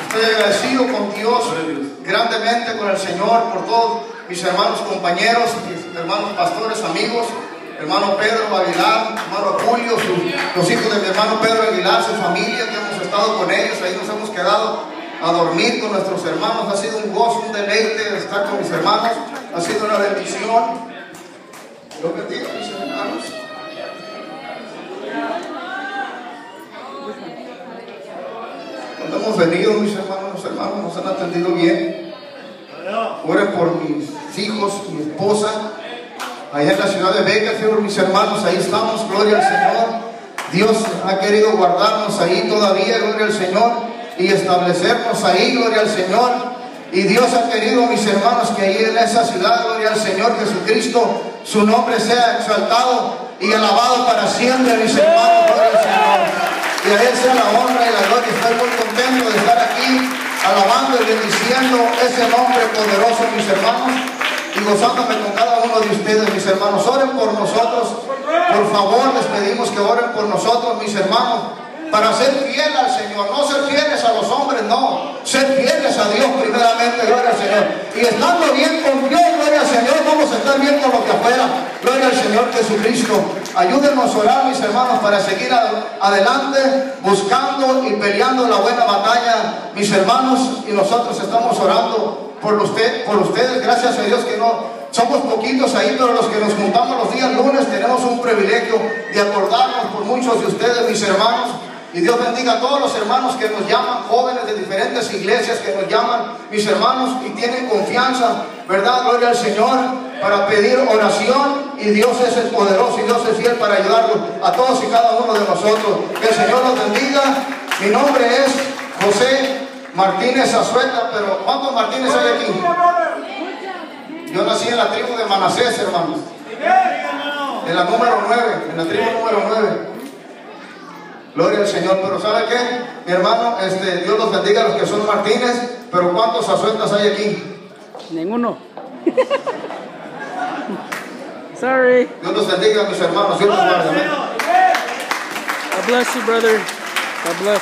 Estoy agradecido con Dios, grandemente con el Señor, por todos mis hermanos compañeros, mis hermanos pastores, amigos, hermano Pedro Aguilar, hermano Julio, los hijos de mi hermano Pedro Aguilar, su familia, que hemos estado con ellos, ahí nos hemos quedado a dormir con nuestros hermanos. Ha sido un gozo, un deleite estar con mis hermanos, ha sido una bendición. Dios bendiga a mis hermanos. Cuando hemos venido, mis hermanos, los hermanos nos han atendido bien. Oren por mis hijos, mi esposa, allá en la ciudad de Bakersfield, mis hermanos, ahí estamos, gloria al Señor. Dios ha querido guardarnos ahí todavía, gloria al Señor, y establecernos ahí, gloria al Señor. Y Dios ha querido, mis hermanos, que ahí en esa ciudad, gloria al Señor Jesucristo, su nombre sea exaltado y alabado para siempre, mis hermanos, gloria al Señor. Y a Él sea la honra y la gloria. Estoy muy contento de estar aquí, alabando y bendiciendo ese nombre poderoso, mis hermanos, y gozándome con cada uno de ustedes, mis hermanos. Oren por nosotros, por favor, les pedimos que oren por nosotros, mis hermanos, para ser fieles al Señor, no ser fieles a los hombres, no, ser fieles a Dios primeramente, gloria al Señor. Y estando bien con Dios, gloria al Señor, vamos a estar bien con los de afuera, gloria al Señor Jesucristo. Ayúdenos a orar, mis hermanos, para seguir adelante, buscando y peleando la buena batalla, mis hermanos, y nosotros estamos orando por ustedes, gracias a Dios que no somos poquitos ahí, pero los que nos juntamos los días lunes tenemos un privilegio de acordarnos por muchos de ustedes, mis hermanos. Y Dios bendiga a todos los hermanos que nos llaman, jóvenes de diferentes iglesias que nos llaman, mis hermanos, y tienen confianza, ¿verdad? Gloria al Señor, para pedir oración, y Dios es el poderoso y Dios es fiel para ayudarlos a todos y cada uno de nosotros. Que el Señor los bendiga. Mi nombre es José Martínez Azueta, pero ¿cuántos Martínez hay aquí? Yo nací en la tribu de Manasés, hermanos, en la número 9, en la tribu número 9. Gloria al Señor. Pero ¿sabe qué? Mi hermano, Dios los bendiga a los que son Martínez, pero ¿cuántos Azuetas hay aquí? Ninguno. Sorry. Dios los bendiga, mis hermanos. Dios los guarde. God bless you, brother. God bless.